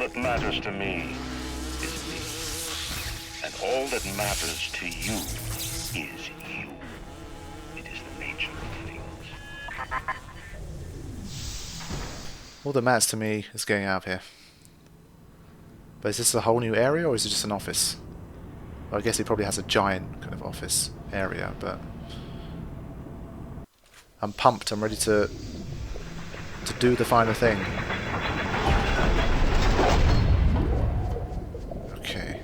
that matters to me is me. And all that matters to you is you. It is the nature of things. All that matters to me is getting out of here. But is this a whole new area, or is it just an office? Well, I guess he probably has a giant kind of office area, but I'm pumped. I'm ready to do the final thing. Okay.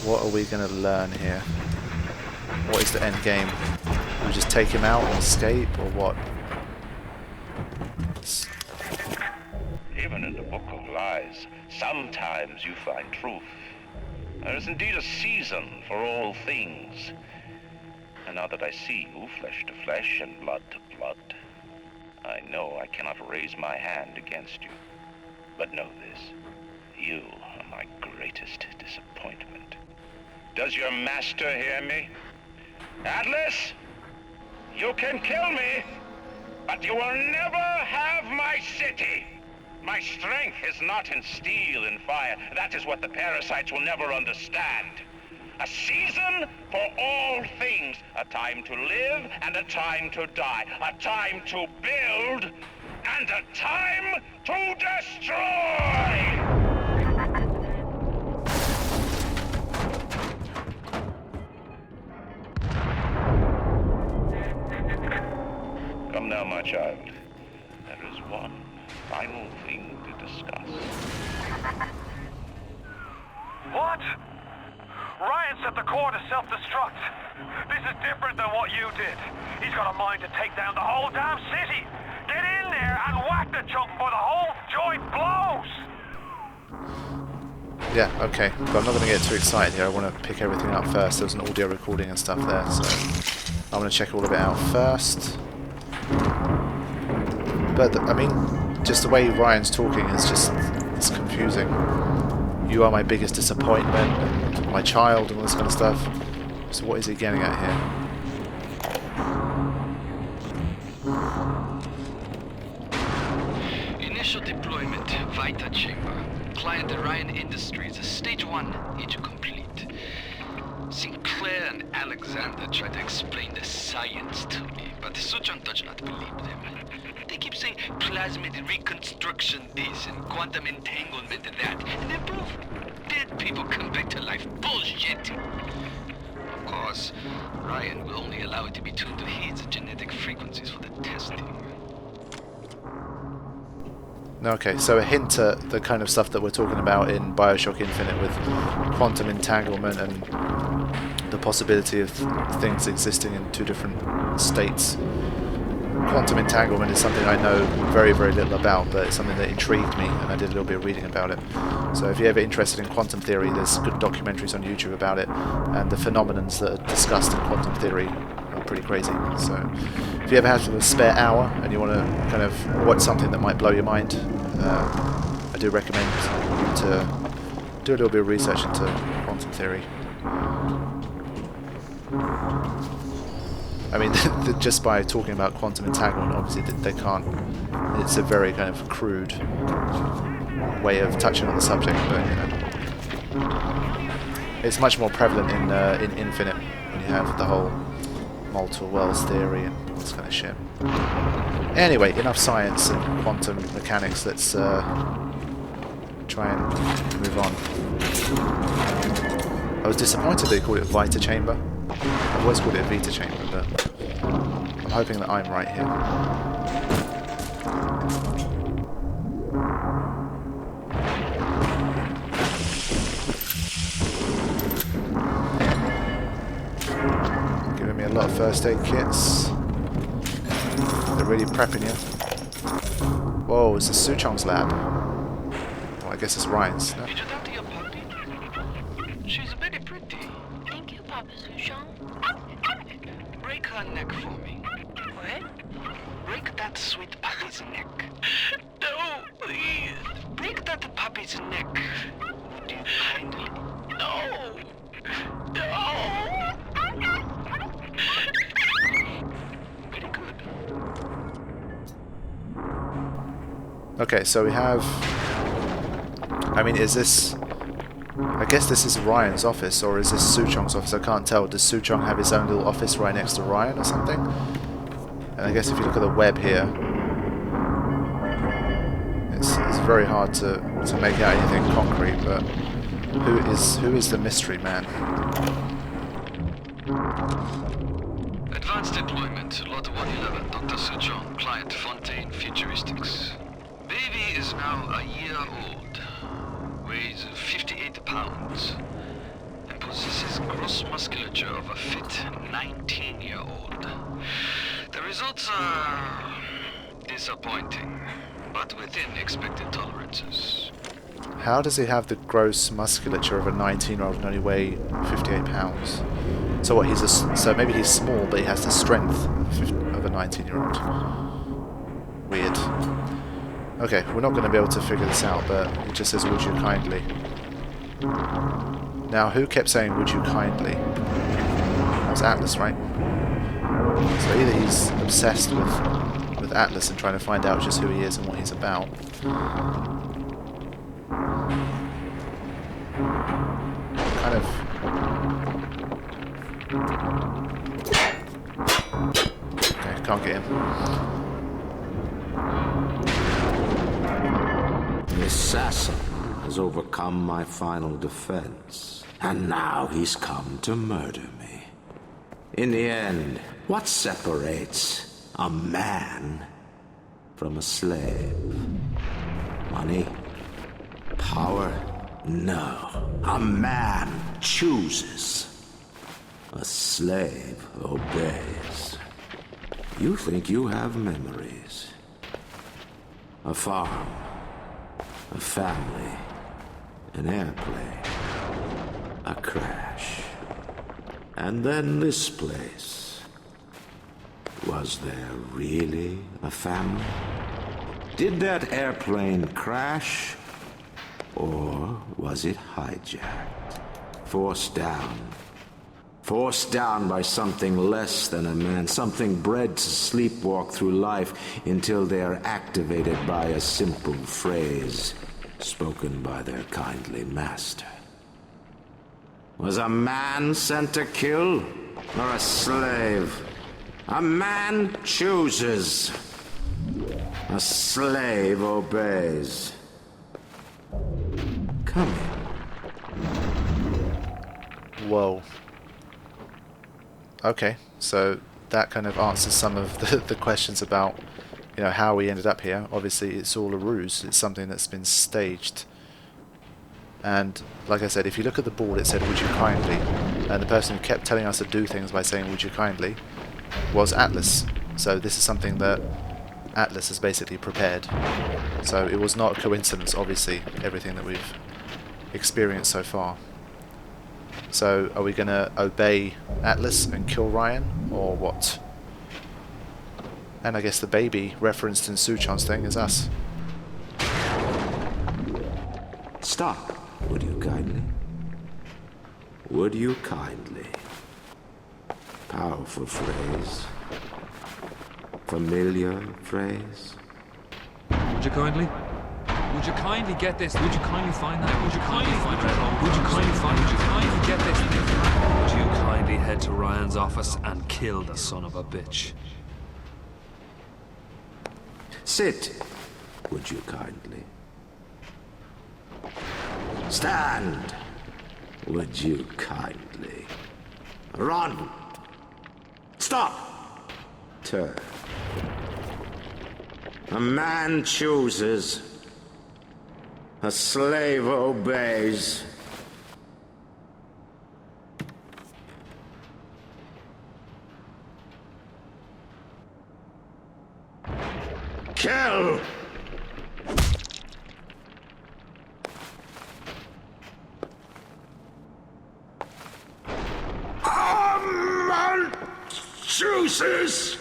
What are we going to learn here? What is the end game? Do we just take him out and escape, or what? Even in the Book of Lies, sometimes you find truth. There is indeed a season for all things. And now that I see you, flesh to flesh and blood to blood, I know I cannot raise my hand against you. But know this, you are my greatest disappointment. Does your master hear me? Atlas, you can kill me, but you will never have my city. My strength is not in steel and fire. That is what the parasites will never understand. A season for all things. A time to live and a time to die. A time to build and a time to destroy! Come now, my child. There is one final thing to discuss. What? Ryan set the core to self-destruct. This is different than what you did. He's got a mind to take down the whole damn city. Get in there and whack the chunk before the whole joint blows. Yeah, okay. But I'm not going to get too excited here. I want to pick everything up first. There's an audio recording and stuff there, so I'm going to check all of it out first. But, I mean, just the way Ryan's talking is just, it's confusing. You are my biggest disappointment, and my child, and all this kind of stuff. So what is he getting at here? Initial deployment, Vita Chamber. Client Ryan Industries, stage 1, age complete. Sinclair and Alexander tried to explain the science to me, but Suchong does not believe them. They keep saying plasmid reconstruction this and quantum entanglement that, and they prove dead people come back to life. Bullshit! Of course, Ryan will only allow it to be tuned to his genetic frequencies for the testing. Okay, so a hint at the kind of stuff that we're talking about in Bioshock Infinite with quantum entanglement and the possibility of things existing in two different states. Quantum entanglement is something I know very, very little about, but it's something that intrigued me, and I did a little bit of reading about it. So if you're ever interested in quantum theory, there's good documentaries on YouTube about it, and the phenomenons that are discussed in quantum theory are pretty crazy. So if you ever have a spare hour and you want to kind of watch something that might blow your mind, I do recommend you to do a little bit of research into quantum theory. I mean, just by talking about quantum entanglement, obviously they can't. It's a very kind of crude way of touching on the subject, but you know, it's much more prevalent in Infinite when you have the whole multiple worlds theory and all this kind of shit. Anyway, enough science and quantum mechanics. Let's try and move on. I was disappointed they called it Vita Chamber. I've always called it a Vita Chamber, but I'm hoping that I'm right here. Giving me a lot of first aid kits. They're really prepping you. Whoa, it's the Suchong's lab. Well, I guess it's Ryan's. No? Did you talk to your puppy? She's very pretty. Thank you, Papa Suchong. Break her neck for me. What? Break that sweet puppy's neck. No, please. Break that puppy's neck. Do you kindly? No. No. Very good. Okay, so we have... I mean, is this... I guess this is Ryan's office, or is this Suchong's office? I can't tell. Does Suchong have his own little office right next to Ryan or something? And I guess if you look at the web here, it's very hard to make out anything concrete, but who is the mystery man? Advanced deployment, Lot 111, Dr. Suchong, client Fontaine Futuristics. Baby is now a year old, weighs 58 pounds, and possesses gross musculature of a fit 19-year-old. The results are disappointing, but within expected tolerances. How does he have the gross musculature of a 19-year-old and only weigh 58 pounds? So what? So maybe he's small, but he has the strength of a 19-year-old. Weird. Okay, we're not going to be able to figure this out, but it just says, "Would you kindly?" Now, who kept saying, "Would you kindly"? That was Atlas, right? So either he's obsessed with Atlas and trying to find out just who he is and what he's about. Kind of... Okay, can't get him. The assassin has overcome my final defense, and now he's come to murder me. In the end, what separates a man from a slave? Money? Power? No. A man chooses. A slave obeys. You think you have memories. A farm. A family. An airplane. A crash. And then this place. Was there really a family? Did that airplane crash? Or was it hijacked? Forced down. Forced down by something less than a man, something bred to sleepwalk through life until they are activated by a simple phrase spoken by their kindly master. Was a man sent to kill, or a slave? A man chooses. A slave obeys. Come in. Whoa. Okay, so that kind of answers some of the questions about, you know, how we ended up here. Obviously, it's all a ruse. It's something that's been staged. And like I said, if you look at the board, it said, "Would you kindly?" And the person who kept telling us to do things by saying, "Would you kindly?" was Atlas. So this is something that Atlas has basically prepared. So it was not a coincidence, obviously, everything that we've experienced so far. So are we going to obey Atlas and kill Ryan, or what? And I guess the baby referenced in Suchon's thing is us. Stop, would you kindly? Would you kindly? Powerful phrase. Familiar phrase. Would you kindly? Would you kindly get this? Would you kindly find that? Would you kindly find that? Would you kindly find? Would you kindly get this? Would you kindly head to Ryan's office and kill the son of a bitch? Sit, would you kindly? Stand, would you kindly? Run! Stop! Turn. A man chooses. A slave obeys. Kill! A man chooses.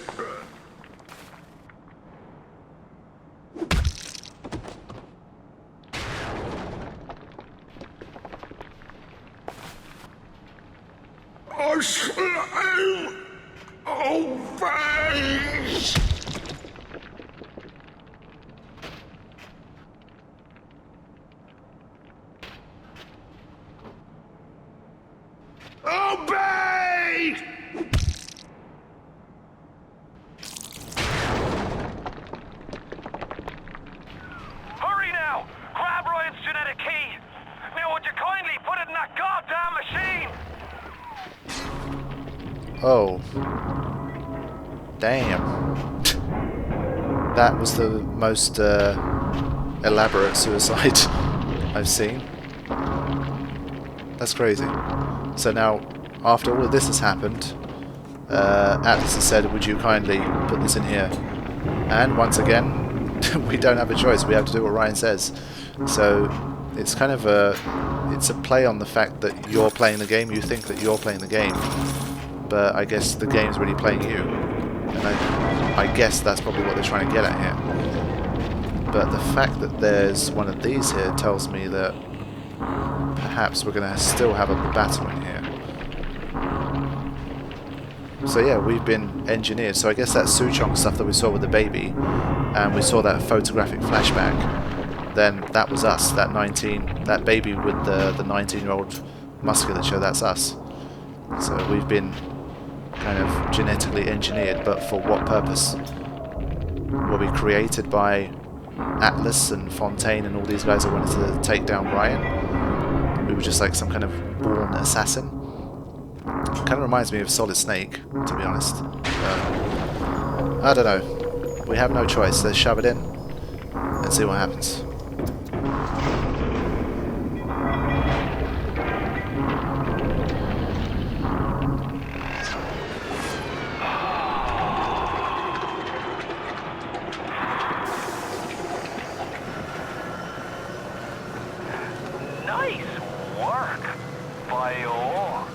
A slave obeys. Obey! Hurry now! Grab Ryan's genetic key! Now would you kindly put it in that goddamn machine? Oh. Damn. That was the most elaborate suicide I've seen. That's crazy. So now, after all of this has happened, Atlas has said, would you kindly put this in here? And once again, we don't have a choice. We have to do what Ryan says. So it's kind of it's a play on the fact that you're playing the game. You think that you're playing the game, but I guess the game's really playing you. And I guess that's probably what they're trying to get at here. But the fact that there's one of these here tells me that perhaps we're going to still have a battle in here. So yeah, we've been engineered. So I guess that Suchong stuff that we saw with the baby, and we saw that photographic flashback, then that was us. That baby with the 19-year-old musculature, that's us. So we've been kind of genetically engineered, but for what purpose? Were we created by Atlas and Fontaine and all these guys that wanted to take down Ryan? We were just like some kind of born assassin. Kind of reminds me of Solid Snake, to be honest. I don't know. We have no choice. Let's shove it in and see what happens. Nice work, Bio.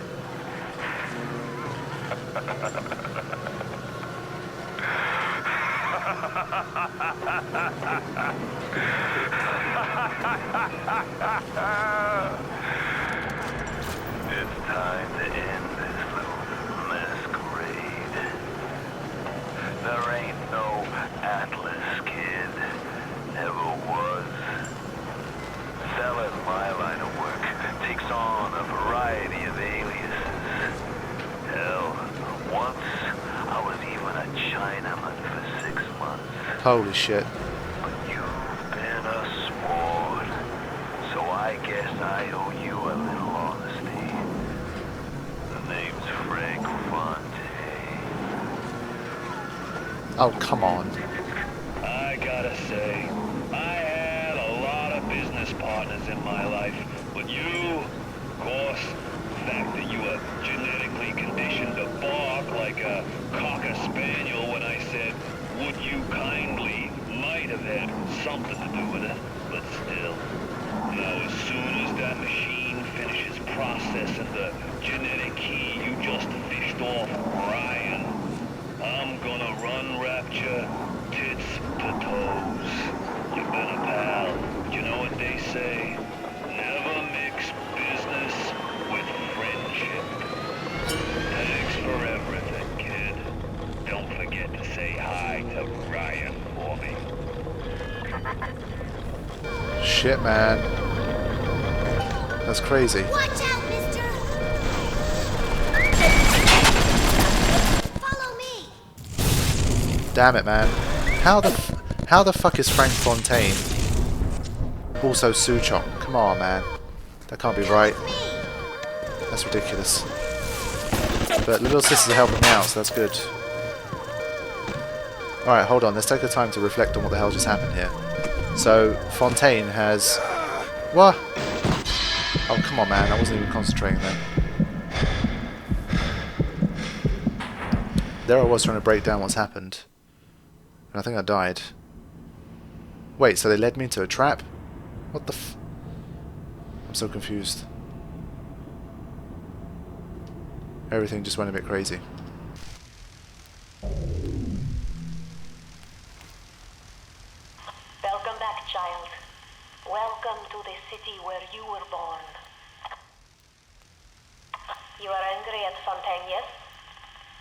It's time to end this little masquerade. There ain't no Atlas kid. Never was. Selling my line of work takes on a variety of aliases. Hell, once I was even a Chinaman for 6 months. Holy shit. But you've been a sport, so I guess I owe you a little honesty. The name's Frank Fontaine. Oh, come on. I gotta say, I had a lot of business partners in my life, but you, of course, the fact that you were genetically conditioned to bark like a cocker spaniel when I said, would you kindly, might have had something to do with it, but still. Now, as soon as that machine finishes processing the genetic key you just fished off Ryan, I'm gonna run Rapture tits to toes. You've been a pal. You know what they say? Never mix business with friendship. Thanks for everything, kid. Don't forget to say hi to Ryan for me. Shit, man. That's crazy. Watch out, mister! Follow me! Damn it, man. How the fuck is Frank Fontaine also Suchong? Come on, man. That can't be right. That's ridiculous. But little sisters are helping me out, so that's good. Alright, hold on. Let's take the time to reflect on what the hell just happened here. So, Fontaine has... What? Oh, come on, man. I wasn't even concentrating then. There I was trying to break down what's happened. And I think I died. Wait, so they led me into a trap? What the f... I'm so confused. Everything just went a bit crazy. Welcome back, child. Welcome to the city where you were born. You are angry at Fontaine, yes?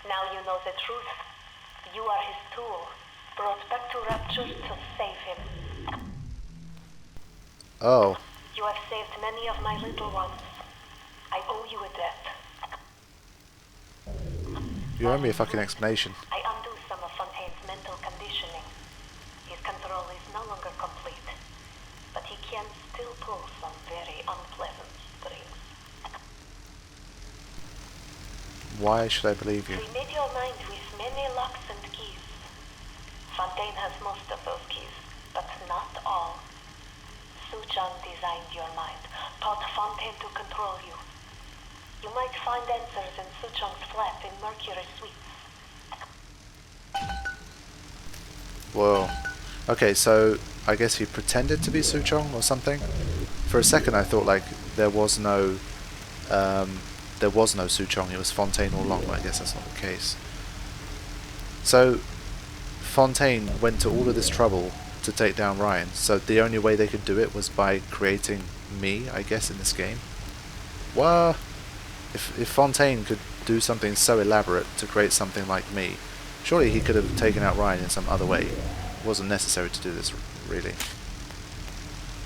Now you know the truth. You are his tool, brought back to Rapture to save him. Oh. You have saved many of my little ones. I owe you a debt. You owe me a fucking explanation. I undo some of Fontaine's mental conditioning. His control is no longer complete, but he can still pull some very unpleasant strings. Why should I believe you? Remit your mind with many locks and keys. Fontaine has most of those keys, but not all. Suchong designed your mind, taught Fontaine to control you. You might find answers in Suchong's flat in Mercury Suites. Whoa. Okay, so I guess he pretended to be Suchong or something. For a second I thought like there was no Suchong, it was Fontaine all along, but I guess that's not the case. So Fontaine went to all of this trouble to take down Ryan, so the only way they could do it was by creating me, I guess, in this game. What? If Fontaine could do something so elaborate to create something like me, surely he could have taken out Ryan in some other way. It wasn't necessary to do this, really.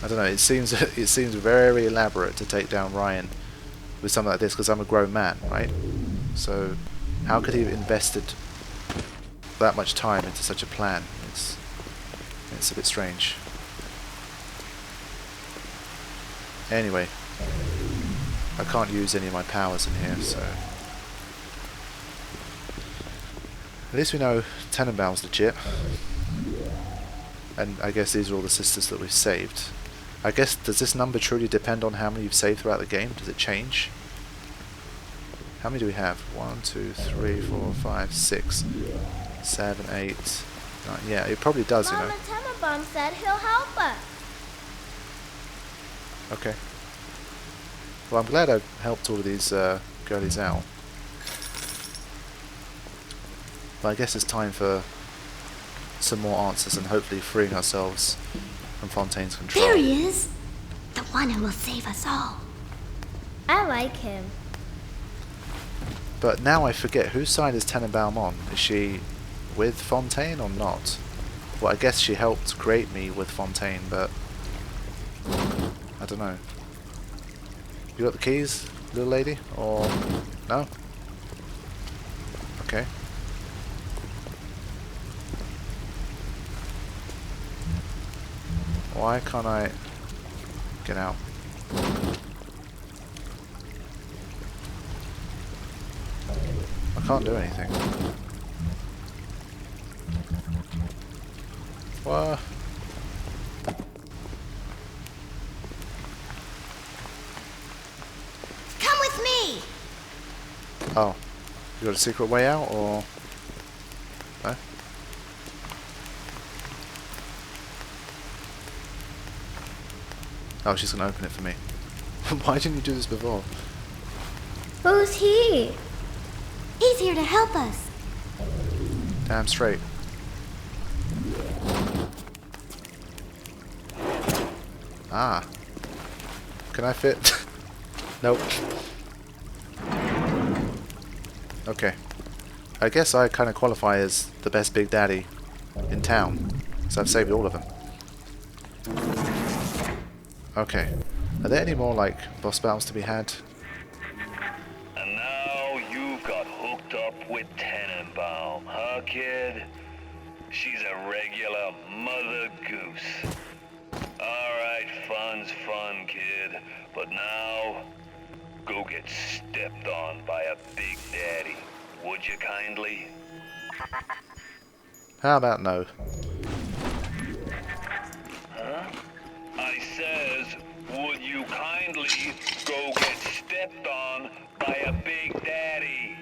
I don't know, it seems very elaborate to take down Ryan with something like this, because I'm a grown man, right? So how could he have invested that much time into such a plan? It's a bit strange. Anyway, I can't use any of my powers in here, so at least we know Tenenbaum's legit. And I guess these are all the sisters that we've saved. I guess, does this number truly depend on how many you've saved throughout the game? Does it change? How many do we have? 1, 2, 3, 4, 5, 6, 7, 8, 9. Yeah, it probably does, Mama you know. Tenenbaum said he'll help us. Okay. Well, I'm glad I helped all of these girlies out. But I guess it's time for some more answers and hopefully freeing ourselves from Fontaine's control. There he is! The one who will save us all. I like him. But now I forget, whose side is Tenenbaum on? Is she with Fontaine or not? Well, I guess she helped create me with Fontaine, but I don't know. You got the keys, little lady? Or no? Okay. Why can't I get out? I can't do anything. What? Come with me! Oh. You got a secret way out, or...? No? Oh, she's gonna open it for me. Why didn't you do this before? Who's he? He's here to help us. Damn straight. Ah. Can I fit? Nope. Okay. I guess I kind of qualify as the best Big Daddy in town, so I've saved all of them. Okay. Are there any more, like, boss battles to be had? And now you've got hooked up with Tenenbaum, huh, kid? She's a regular Mother Goose. Alright, fun's fun, kid. But now, go get stepped on by a Big Daddy. Would you kindly? How about no? Huh? I says, would you kindly go get stepped on by a Big Daddy?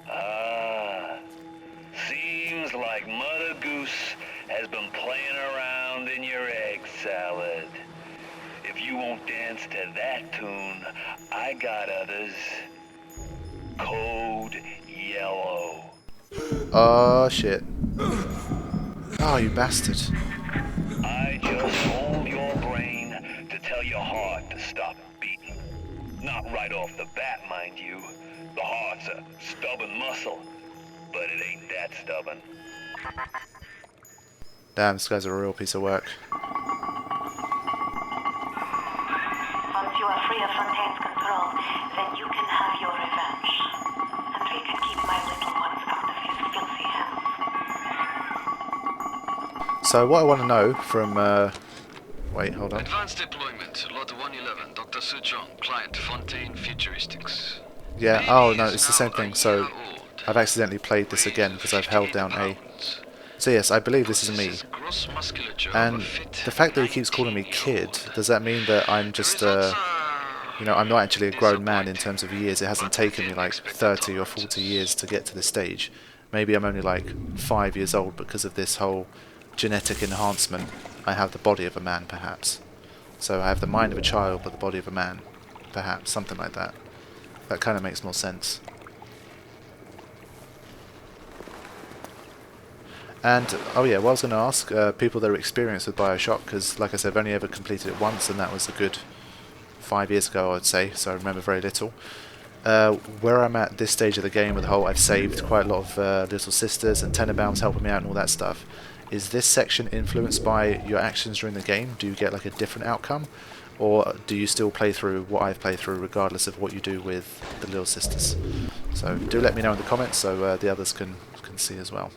Ah, seems like Mother Goose has been playing around in your egg salad. If you won't dance to that tune, I got others. Code Yellow. Oh shit. Oh, you bastard. I just hold your brain to tell your heart to stop beating. Not right off the bat, mind you. The heart's a stubborn muscle, but it ain't that stubborn. Damn, this guy's a real piece of work. Once you are free of Fontaine's control, then you can have your So what I want to know from... wait, hold on. Advanced deployment, Lot 111, Dr. Soo-Chong, client Fontaine Futuristics. Yeah, Baby oh no, is it's the now same a thing. So year old. I've accidentally played this again because I've held down A. So yes, I believe this is me. Possesses gross musculature of And a fit the fact that he keeps calling me kid, 19-year-old. does that mean that I'm just, Results you know, I'm not actually a grown man in disappointing, terms of years? It hasn't but taken me within like expected 30 or 40 tolerances. years to get to this stage. Maybe I'm only like 5 years old because of this whole genetic enhancement. I have the body of a man, perhaps. So I have the mind of a child but the body of a man. Perhaps, something like that. That kind of makes more sense. And, oh yeah, what I was going to ask, people that are experienced with Bioshock, because like I said, I've only ever completed it once, and that was a good 5 years ago, I would say, so I remember very little. Where I'm at this stage of the game with the whole, I've saved quite a lot of little sisters, and Tenenbaum's helping me out and all that stuff. Is this section influenced by your actions during the game? Do you get like a different outcome? Or do you still play through what I've played through regardless of what you do with the little sisters? So do let me know in the comments so the others can see as well.